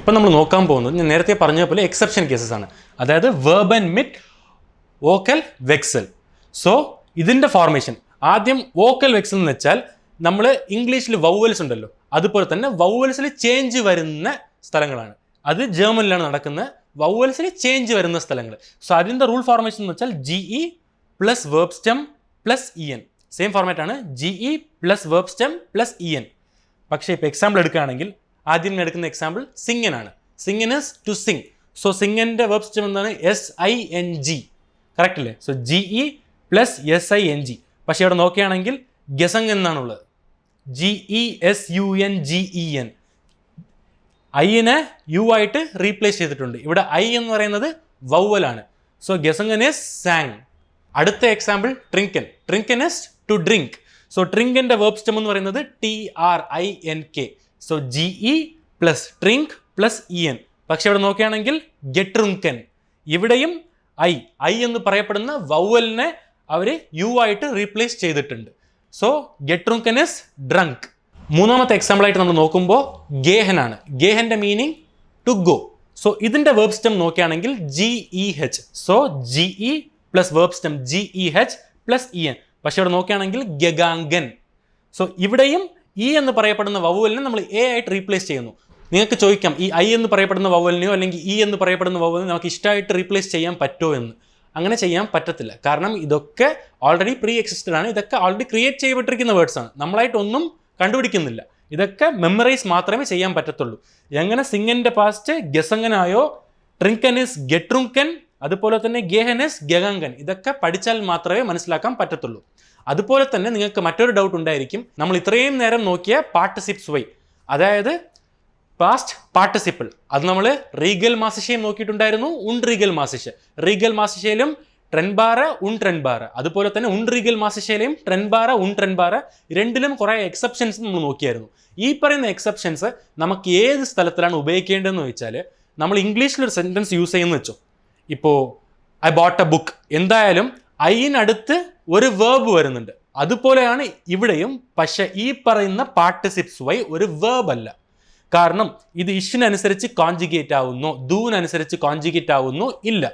ഇപ്പം നമ്മൾ നോക്കാൻ പോകുന്നത് ഞാൻ നേരത്തെ പറഞ്ഞ പോലെ എക്സെപ്ഷൻ കേസസ് ആണ്. അതായത് വെർബ് ആൻഡ് മിറ്റ് വോക്കൽ വെക്സൽ. സോ ഇതിൻ്റെ ഫോർമേഷൻ ആദ്യം വോക്കൽ വെക്സൽ എന്ന് വെച്ചാൽ നമ്മൾ ഇംഗ്ലീഷിൽ വൗവൽസ് ഉണ്ടല്ലോ, അതുപോലെ തന്നെ വൗവൽസിൽ ചേഞ്ച് വരുന്ന സ്ഥലങ്ങളാണ്. അത് ജർമ്മനിലാണ് നടക്കുന്നത്, വൗവൽസിൽ ചേഞ്ച് വരുന്ന സ്ഥലങ്ങൾ. സോ അതിൻ്റെ റൂൾ ഫോർമേഷൻ എന്ന് വെച്ചാൽ GE plus verb stem plus EN. Same format ആണ്, GE plus verb stem plus EN. പക്ഷേ ഇപ്പോൾ എക്സാമ്പിൾ എടുക്കുകയാണെങ്കിൽ ആദ്യം എടുക്കുന്ന എക്സാമ്പിൾ സിംഗൻ ആണ്. സിംഗൻ ഇസ് ടു സിംഗ്. സോ സിംഗൻ്റെ വേർബ് സ്റ്റെം എന്താണ്? SING. കറക്റ്റ് അല്ലേ? So GE plus SING. പക്ഷേ ഇവിടെ നോക്കുകയാണെങ്കിൽ ഗസങ് എന്നാണുള്ളത്, GESUNGEN. ഐനെ യു ആയിട്ട് റീപ്ലേസ് ചെയ്തിട്ടുണ്ട്. ഇവിടെ ഐ എന്ന് പറയുന്നത് വൗവലാണ്. സോ ഗസങ്ങൻ ഇസ് സാങ്. അടുത്ത എക്സാമ്പിൾ ട്രിങ്കൻ. ട്രിങ്കൻ ഇസ് ടു ഡ്രിങ്ക്. സോ ട്രിങ്കൻ്റെ വേർബ് സ്റ്റെം എന്ന് പറയുന്നത് TRINK. സോ GE പ്ലസ് ട്രിങ്ക് പ്ലസ് EN. പക്ഷെ ഇവിടെ നോക്കുകയാണെങ്കിൽ ഗെട്രുങ്കൻ. ഇവിടെയും ഐ എന്ന് പറയപ്പെടുന്ന വൗവലിനെ അവർ യു ആയിട്ട് റീപ്ലേസ് ചെയ്തിട്ടുണ്ട്. സോ ഗെട്രുങ്കൻ ഇസ് ഡ്രങ്ക്. മൂന്നാമത്തെ എക്സാമ്പിളായിട്ട് നമ്മൾ നോക്കുമ്പോൾ ഗേഹൻ ആണ്. ഗേഹൻ്റെ മീനിങ് ടു ഗോ. സോ ഇതിൻ്റെ വേർബ് സ്റ്റെം നോക്കുകയാണെങ്കിൽ GEH. So GE plus verb stem GEH plus EN. പക്ഷെ ഇവിടെ നോക്കുകയാണെങ്കിൽ ഗഗാങ്കൻ. സോ ഇവിടെയും ഇ എന്ന് പറയപ്പെടുന്ന വൗവലിനെ നമ്മൾ എ ആയിട്ട് റീപ്ലേസ് ചെയ്യുന്നു. നിങ്ങൾക്ക് ചോദിക്കാം, ഈ ഐ എന്ന് പറയപ്പെടുന്ന വൗവലിനെയോ അല്ലെങ്കിൽ ഇ എന്ന് പറയപ്പെടുന്ന വൗവലിനെ നമുക്ക് ഇഷ്ടമായിട്ട് റീപ്ലേസ് ചെയ്യാൻ പറ്റുമോ എന്ന്. അങ്ങനെ ചെയ്യാൻ പറ്റത്തില്ല. കാരണം ഇതൊക്കെ ഓൾറെഡി പ്രീ എക്സിസ്റ്റഡ് ആണ്. ഇതൊക്കെ ഓൾറെഡി ക്രിയേറ്റ് ചെയ്യപ്പെട്ടിരിക്കുന്ന വേർഡ്സ് ആണ്. നമ്മളായിട്ടൊന്നും കണ്ടുപിടിക്കുന്നില്ല. ഇതൊക്കെ മെമ്മറൈസ് മാത്രമേ ചെയ്യാൻ പറ്റത്തുള്ളൂ. എങ്ങനെ സിംഗൻ്റെ പാസ്റ്റ് ഗസങ്ങനായോ, ട്രിങ്കൻ ഇസ് ഗെട്രുങ്കൻ, അതുപോലെ തന്നെ ഗേഹൻ ഇസ് ഗഗാങ്കൻ. ഇതൊക്കെ പഠിച്ചാൽ മാത്രമേ മനസ്സിലാക്കാൻ പറ്റത്തുള്ളൂ. അതുപോലെ തന്നെ നിങ്ങൾക്ക് മറ്റൊരു ഡൗട്ട് ഉണ്ടായിരിക്കും, നമ്മൾ ഇത്രയും നേരം നോക്കിയ പാർട്ടിസിപ്സ് വൈ, അതായത് പാസ്റ്റ് പാർട്ടിസിപ്പിൾ, അത് നമ്മൾ റീഗൽ മാസിഷയും നോക്കിയിട്ടുണ്ടായിരുന്നു, റീഗൽ മാസിഷ. റീഗൽ മാസിഷയിലും ട്രെൻബാറ ട്രെൻബാറ, അതുപോലെ തന്നെ റീഗൽ മാസിഷയിലെയും ട്രെൻബാറ ട്രെൻബാറ, രണ്ടിലും കുറേ എക്സെപ്ഷൻസ് നമ്മൾ നോക്കിയായിരുന്നു. ഈ പറയുന്ന എക്സെപ്ഷൻസ് നമുക്ക് ഏത് സ്ഥലത്തിലാണ് ഉപയോഗിക്കേണ്ടതെന്ന് വെച്ചാൽ, നമ്മൾ ഇംഗ്ലീഷിലൊരു സെൻറ്റൻസ് യൂസ് ചെയ്യുന്ന വെച്ചോ, ഇപ്പോൾ ഐ ബോട്ട് എ ബുക്ക്, എന്തായാലും ഐനടുത്ത് ഒരു വേർബ് വരുന്നുണ്ട്. അതുപോലെയാണ് ഇവിടെയും. പക്ഷെ ഈ പറയുന്ന പാർട്ടിസിപ്സ് വൈ ഒരു വേർബ് അല്ല. കാരണം ഇത് ഇഷിനനുസരിച്ച് കോൺജുഗേറ്റ് ആവുന്നു, ഡൂവിനനുസരിച്ച് കോൺജുഗേറ്റ് ആവുന്നു ഇല്ല.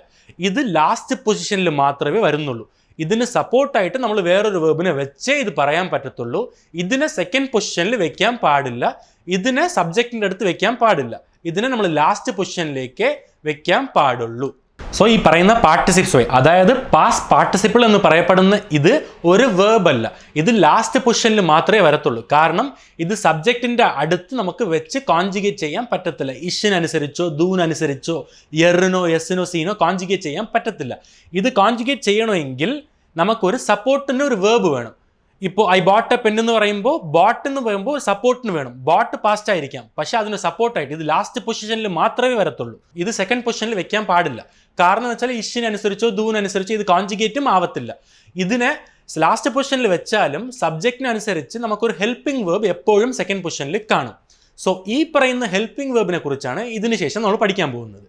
ഇത് ലാസ്റ്റ് പൊസിഷനിൽ മാത്രമേ വരുന്നുള്ളൂ. ഇതിന് സപ്പോർട്ടായിട്ട് നമ്മൾ വേറൊരു വേർബിനെ വെച്ചേ ഇത് പറയാൻ പറ്റത്തുള്ളൂ. ഇതിനെ സെക്കൻഡ് പൊസിഷനിൽ വെക്കാൻ പാടില്ല, ഇതിനെ സബ്ജക്റ്റിൻ്റെ അടുത്ത് വെക്കാൻ പാടില്ല. ഇതിനെ നമ്മൾ ലാസ്റ്റ് പൊസിഷനിലേക്ക് വെക്കാൻ പാടുള്ളൂ. സോ ഈ പറയുന്ന പാർട്ടിസിപ്സ് വൈ, അതായത് പാസ്റ്റ് പാർട്ടിസിപ്പിൾ എന്ന് പറയപ്പെടുന്ന ഇത് ഒരു വേർബ് അല്ല. ഇത് ലാസ്റ്റ് പൊസിഷനിൽ മാത്രമേ വരത്തുള്ളൂ. കാരണം ഇത് സബ്ജക്റ്റിൻ്റെ അടുത്ത് നമുക്ക് വെച്ച് കോൺജുഗേറ്റ് ചെയ്യാൻ പറ്റത്തില്ല. ഇഷിനനുസരിച്ചോ ഡൂവിനനുസരിച്ചോ എറിനോ എസിനോ സീനോ കോൺജുഗേറ്റ് ചെയ്യാൻ പറ്റത്തില്ല. ഇത് കോൺജുഗേറ്റ് ചെയ്യണമെങ്കിൽ നമുക്കൊരു സപ്പോർട്ടിന് ഒരു വേർബ് വേണം. ഇപ്പോൾ ഐ ബോട്ട് എ പെൻ എന്ന് പറയുമ്പോൾ ബോട്ട് എന്ന് പറയുമ്പോൾ സപ്പോർട്ടിന് വേണം. ബോട്ട് പാസ്റ്റ് ആയിരിക്കാം, പക്ഷെ അതിന് സപ്പോർട്ടായിട്ട് ഇത് ലാസ്റ്റ് പൊസിഷനിൽ മാത്രമേ വരത്തുള്ളൂ. ഇത് സെക്കൻഡ് പൊസിഷനിൽ വെക്കാൻ പാടില്ല. കാരണം എന്ന് വെച്ചാൽ ഇഷിനനുസരിച്ചോ ഡൂവിനനുസരിച്ചോ ഇത് കോൺജുഗേറ്റും ആവത്തില്ല. ഇതിനെ ലാസ്റ്റ് പൊസിഷനിൽ വെച്ചാലും സബ്ജക്റ്റിനനുസരിച്ച് നമുക്കൊരു ഹെൽപ്പിംഗ് വേർബ് എപ്പോഴും സെക്കൻഡ് പൊസിഷനിൽ കാണും. സോ ഈ പറയുന്ന ഹെൽപ്പിംഗ് വേർബിനെ കുറിച്ചാണ് ഇതിന് ശേഷം നമ്മൾ പഠിക്കാൻ പോകുന്നത്.